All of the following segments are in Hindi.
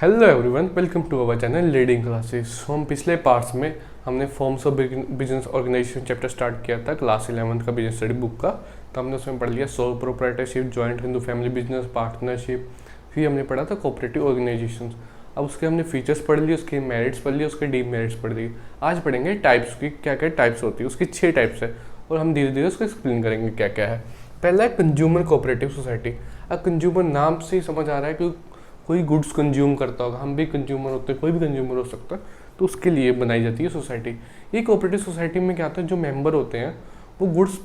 Hello everyone, welcome to our channel leading classes. हम पिछले पार्ट्स में हमने forms of business organisation chapter start किया था क्लास 11 का बिजनेस स्टडी बुक का। तो हमने उसमें पढ़ लिया sole proprietorship, joint Hindu family business, partnership. फिर हमने पढ़ा था कोऑपरेटिव ऑर्गेनाइजेशन। अब उसके हमने फीचर्स पढ़ लिए, उसके मेरिट्स पढ़ लिए, उसके डीमेरिट्स पढ़ लिए। आज पढ़ेंगे टाइप्स की, क्या क्या टाइप्स होती है। उसकी 6 टाइप्स है और हम धीरे धीरे उसको एक्सप्लेन करेंगे क्या क्या है। पहला है कंज्यूमर कोऑपरेटिव सोसाइटी। अब कंज्यूमर नाम से ही समझ आ रहा है कि कोई गुड्स कंज्यूम करता होगा, हम भी कंज्यूमर होते हैं, कोई भी कंज्यूमर हो सकता है, तो उसके लिए बनाई जाती है सोसाइटी। ये कोऑपरेटिव सोसाइटी में क्या होता है, जो मेंबर होते हैं वो गुड्स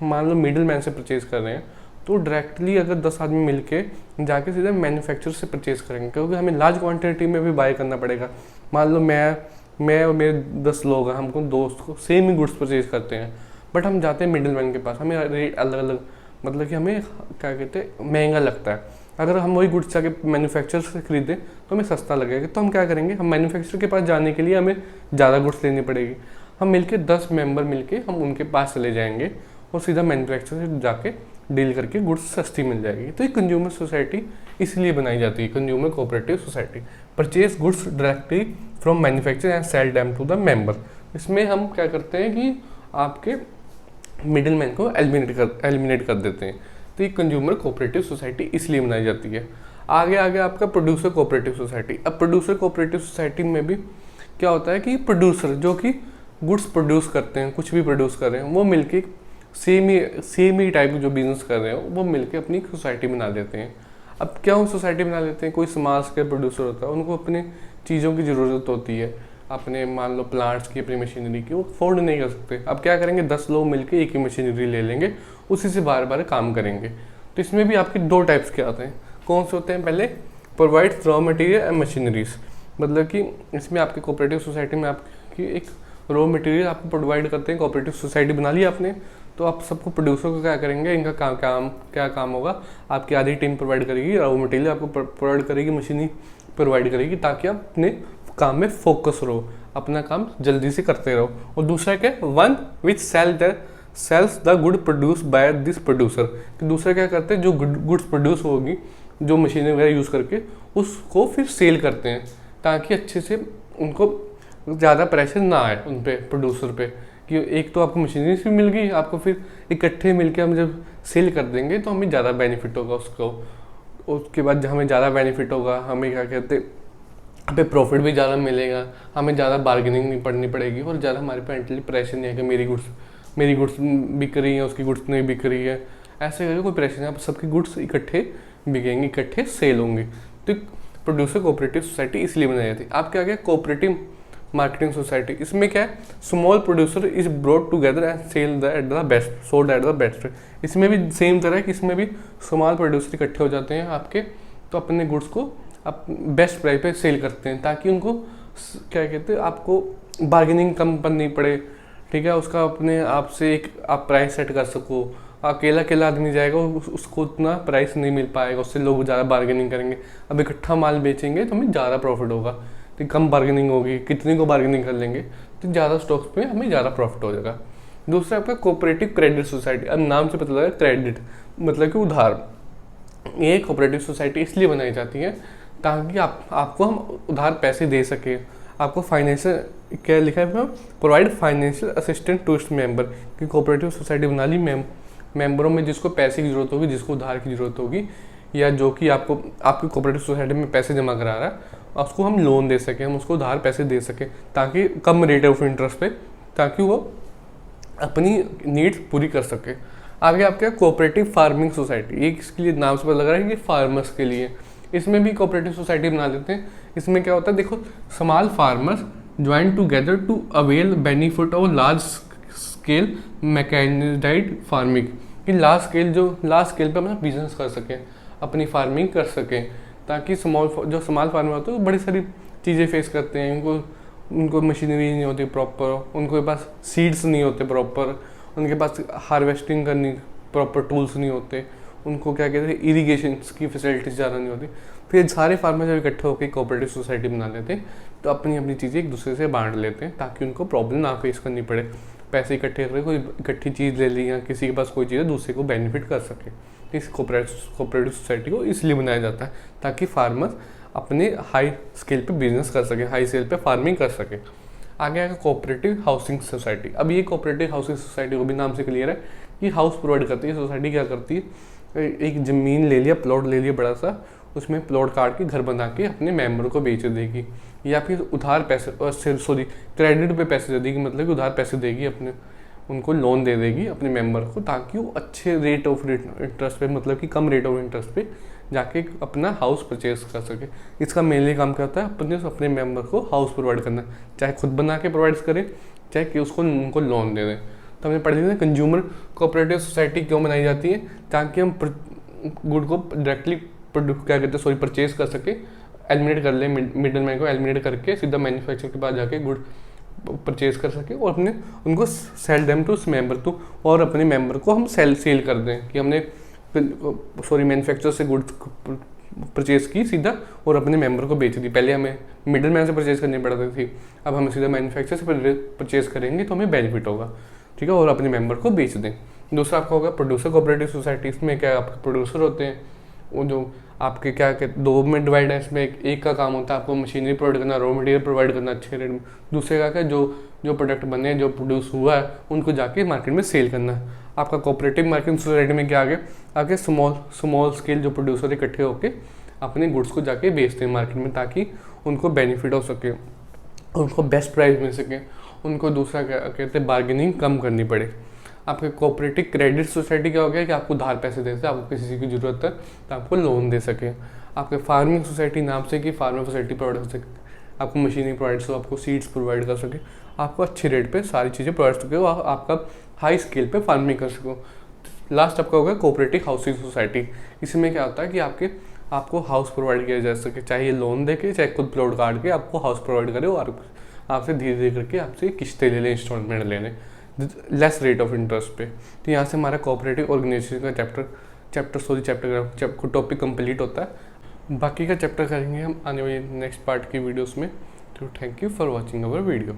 मान लो मिडिल मैन से परचेज कर रहे हैं, तो डायरेक्टली अगर 10 आदमी मिलके जाके सीधा मैन्युफैक्चरर से परचेज करेंगे, क्योंकि हमें लार्ज क्वांटिटी में भी बाय करना पड़ेगा। मान लो मैं और मेरे 10 लोग हैं, हमको दोस्त को सेम ही गुड्स परचेज करते हैं, बट हम जाते हैं मिडिल मैन के पास, हमें रेट अलग अलग, मतलब कि हमें क्या कहते हैं महंगा लगता है। अगर हम वही गुड्स जाके मैन्युफैक्चरर से खरीदें तो हमें सस्ता लगेगा। तो हम क्या करेंगे, हम मैन्युफैक्चरर के पास जाने के लिए हमें ज़्यादा गुड्स लेनी पड़ेगी। हम मिलके 10 मेंबर मिलके हम उनके पास चले जाएंगे और सीधा मैन्युफैक्चरर से जाके डील करके गुड्स सस्ती मिल जाएगी। तो ये कंज्यूमर सोसाइटी इसलिए बनाई जाती है, consumer cooperative society. Purchase goods directly from manufacturer and sell them to the member. इसमें हम क्या करते हैं कि आपके मिडिल मैन को एलिमिनेट कर देते हैं। तो ये कंज्यूमर कोऑपरेटिव सोसाइटी इसलिए बनाई जाती है। आगे आगे आपका प्रोड्यूसर कोऑपरेटिव सोसाइटी। अब प्रोड्यूसर कोऑपरेटिव सोसाइटी में भी क्या होता है कि प्रोड्यूसर जो कि गुड्स प्रोड्यूस करते हैं, कुछ भी प्रोड्यूस कर रहे हैं, वो मिलके सेम ही टाइप जो बिजनेस कर रहे हैं वो मिलके अपनी सोसाइटी बना देते हैं। अब क्यों सोसाइटी बना लेते हैं, कोई स्मॉल स्केल प्रोड्यूसर होता है, उनको अपनी चीज़ों की ज़रूरत होती है, अपने मान लो प्लांट्स की, अपनी मशीनरी की, वो अफोर्ड नहीं कर सकते। अब क्या करेंगे, 10 लोग मिलके एक ही मशीनरी ले लेंगे, उसी से बार बार काम करेंगे। तो इसमें भी आपके 2 टाइप्स के आते हैं। कौन से होते हैं, पहले provide raw material and machineries, मतलब कि इसमें आपके कोऑपरेटिव सोसाइटी में आपकी एक रॉ मटेरियल आपको प्रोवाइड करते हैं। कोऑपरेटिव सोसाइटी बना ली आपने, तो आप सबको प्रोड्यूसर को क्या करेंगे, इनका क्या काम होगा, आपकी आधी टीम प्रोवाइड करेगी, रॉ मटेरियल आपको प्रोवाइड करेगी, मशीनरी प्रोवाइड करेगी, ताकि आप अपने काम में फोकस रहो, अपना काम जल्दी से करते रहो। और दूसरा क्या, one which sells the good produce by this producer, कि दूसरा क्या करते हैं, जो गुड्स प्रोड्यूस होगी जो मशीनें वगैरह यूज़ करके उसको फिर सेल करते हैं, ताकि अच्छे से उनको ज़्यादा प्रेशर ना आए उन पे, प्रोड्यूसर पे, कि एक तो आपको मशीनरी भी मिल गई, आपको फिर इकट्ठे मिलके हम जब सेल कर देंगे तो हमें ज़्यादा बेनिफिट होगा उसको। उसके बाद हमें ज़्यादा बेनिफिट होगा, हमें क्या कहते हैं, पे प्रॉफिट भी ज़्यादा मिलेगा, हमें ज़्यादा बार्गेनिंग नहीं पड़नी पड़ेगी, और ज़्यादा हमारे पे मेंटली प्रेशर नहीं है कि मेरी गुड्स बिक रही है, उसकी गुड्स नहीं बिक रही है, ऐसे करके कोई प्रेशर नहीं। आप सबकी गुड्स इकट्ठे बिकेंगे, इकट्ठे सेल होंगे। तो प्रोड्यूसर कोऑपरेटिव सोसाइटी इसलिए बनाई जाती है। आपके आगे कोऑपरेटिव मार्केटिंग सोसाइटी, इसमें क्या है, small producer is brought together and sold at the best. इसमें भी सेम तरह है कि इसमें भी स्मॉल प्रोड्यूसर इकट्ठे हो जाते हैं आपके, तो अपने गुड्स को आप बेस्ट प्राइस पे सेल करते हैं, ताकि उनको क्या कहते हैं, आपको बार्गेनिंग कम करनी पड़े, ठीक है, उसका अपने आप से एक आप प्राइस सेट कर सको। अकेला आदमी जाएगा उसको उतना प्राइस नहीं मिल पाएगा, उससे लोग ज़्यादा बार्गेनिंग करेंगे। अब इकट्ठा माल बेचेंगे तो हमें ज़्यादा प्रॉफिट होगा, तो कम बार्गेनिंग होगी, कितनी को बार्गेनिंग कर लेंगे तो ज़्यादा स्टॉक्स पे हमें ज़्यादा प्रॉफिट हो जाएगा। दूसरा आपका कोऑपरेटिव क्रेडिट सोसाइटी। अब नाम से पता लगा क्रेडिट मतलब कि उधार। ये कोऑपरेटिव सोसाइटी इसलिए बनाई जाती है ताकि आपको हम उधार पैसे दे सकें। आपको फाइनेंशियल क्या लिखा है, provide financial assistant to its member, कि कोऑपरेटिव सोसाइटी बना ली मेंबरों में जिसको पैसे की ज़रूरत होगी, जिसको उधार की ज़रूरत होगी, या जो कि आपको आपकी कोऑपरेटिव सोसाइटी में पैसे जमा करा रहा है, उसको हम लोन दे सकें, हम उसको उधार पैसे दे सकें, ताकि कम रेट ऑफ इंटरेस्ट पे, ताकि वो अपनी नीड्स पूरी कर सके। आगे आपके कोऑपरेटिव फार्मिंग सोसाइटी, ये किसके लिए, नाम से पता लग रहा है कि फार्मर्स के लिए। इसमें भी कोऑपरेटिव सोसाइटी बना देते हैं। इसमें क्या होता है, देखो, small farmers join together to avail benefit of large scale mechanised farming, कि लार्ज स्केल पे अपना बिजनेस कर सकें, अपनी फार्मिंग कर सकें, ताकि जो स्मॉल फार्मर होते हैं वो बड़ी सारी चीज़ें फेस करते हैं। उनको मशीनरी नहीं होती प्रॉपर, उनके पास सीड्स नहीं होते प्रॉपर, उनके पास हार्वेस्टिंग करनी प्रॉपर टूल्स नहीं होते, उनको क्या कहते हैं, इरीगेशन की फैसिलिटीज ज़्यादा नहीं होती। फिर सारे फार्मर जब इकट्ठे होकर कोऑपरेटिव सोसाइटी बना लेते हैं, तो अपनी अपनी चीज़ें एक दूसरे से बांट लेते हैं, ताकि उनको प्रॉब्लम ना फेस करनी पड़े। पैसे इकट्ठे करके कोई इकट्ठी चीज़ ले ली, या किसी के पास कोई चीज़ है, दूसरे को बेनिफिट कर सके। इस कोऑपरेटिव सोसाइटी को इसलिए बनाया जाता है ताकि फार्मर अपने हाई स्केल पे बिजनेस कर सकें, हाई स्केल पे फार्मिंग कर सकें। आगे आएगा कोऑपरेटिव हाउसिंग सोसाइटी। अब ये कोऑपरेटिव हाउसिंग सोसाइटी को भी नाम से क्लियर है कि हाउस प्रोवाइड करती है। सोसाइटी क्या करती है, एक ज़मीन ले लिया, प्लॉट ले लिया बड़ा सा, उसमें प्लॉट काट के घर बना के अपने मेंबर को बेच देगी, या फिर उधार पैसे सॉरी क्रेडिट पे पैसे दे देगी, मतलब कि उधार पैसे देगी, अपने उनको लोन दे देगी अपने मेंबर को, ताकि वो अच्छे रेट ऑफ इंटरेस्ट पे, मतलब कि कम रेट ऑफ इंटरेस्ट पे जाके अपना हाउस परचेज कर सके। इसका मेनली काम क्या होता है, अपने मेंबर को हाउस प्रोवाइड करना, चाहे खुद बना के प्रोवाइड करे, चाहे कि उसको उनको लोन दे दें। तो हमने पढ़ लिया कंज्यूमर कोऑपरेटिव सोसाइटी क्यों बनाई जाती है, ताकि हम गुड को डायरेक्टली क्या कहते हैं सॉरी परचेज कर सके, एलिमिनेट कर ले, मिडल मैन को एलिमिनेट करके सीधा मैन्युफैक्चर के पास जाके गुड परचेज कर सके और अपने उनको sell them to member to, और अपने मेंबर को हम सेल कर दें कि हमने मैन्युफैक्चर से गुड्स परचेज की सीधा और अपने मेंबर को बेच दी। पहले हमें मिडल मैन से परचेज करनी पड़ती थी, अब हम सीधा मैन्युफैक्चर से परचेज करेंगे तो हमें बेनिफिट होगा, ठीक है, और अपने मेंबर को बेच दें। दूसरा आपका होगा प्रोड्यूसर कोऑपरेटिव सोसाइटीज़ में क्या आपके प्रोड्यूसर होते हैं, वो जो आपके क्या कहते दो में डिवाइड है, इसमें एक का काम होता है आपको मशीनरी प्रोवाइड करना, रॉ मटेरियल प्रोवाइड करना अच्छे रेट में। दूसरे का क्या, जो प्रोडक्ट बने, जो प्रोड्यूस हुआ है, उनको जाके मार्केट में सेल करना। आपका कोऑपरेटिव मार्केटिंग सोसाइटी में क्या आगे स्मॉल स्केल जो प्रोड्यूसर इकट्ठे होकर अपने गुड्स को जाके बेचते हैं मार्केट में, ताकि उनको बेनिफिट हो सके, उनको बेस्ट प्राइस मिल सके, उनको दूसरा क्या कहते हैं बार्गेनिंग कम करनी पड़े। आपके कोऑपरेटिव क्रेडिट सोसाइटी क्या हो गया कि आपको उधार पैसे देते हैं, आपको किसी चीज़ की ज़रूरत है तो आपको लोन दे सके। आपके फार्मिंग सोसाइटी नाम से कि फार्मर सोसाइटी प्रोवाइड कर सके, आपको मशीनरी प्रोवाइड हो, आपको सीड्स प्रोवाइड कर सके, आपको अच्छे रेट पे सारी चीज़ें प्रोवाइड सके, वो आपका हाई स्केल पे फार्मिंग कर सको। लास्ट आपका होगा कोऑपरेटिव हाउसिंग सोसाइटी। इसमें क्या होता है कि आपको हाउस प्रोवाइड किया जा सके, चाहे ये लोन दे के, चाहे खुद प्लॉट काट के आपको हाउस प्रोवाइड करे, और आपसे धीरे धीरे करके आपसे किस्तें ले लें, इंस्टॉलमेंट ले लें, लेस रेट ऑफ इंटरेस्ट पे। तो यहाँ से हमारा कोऑपरेटिव ऑर्गेनाइजेशन का चैप्टर टॉपिक कंप्लीट होता है। बाकी का चैप्टर करेंगे हम आने वाली नेक्स्ट पार्ट की वीडियोस में। तो thank you for watching our video.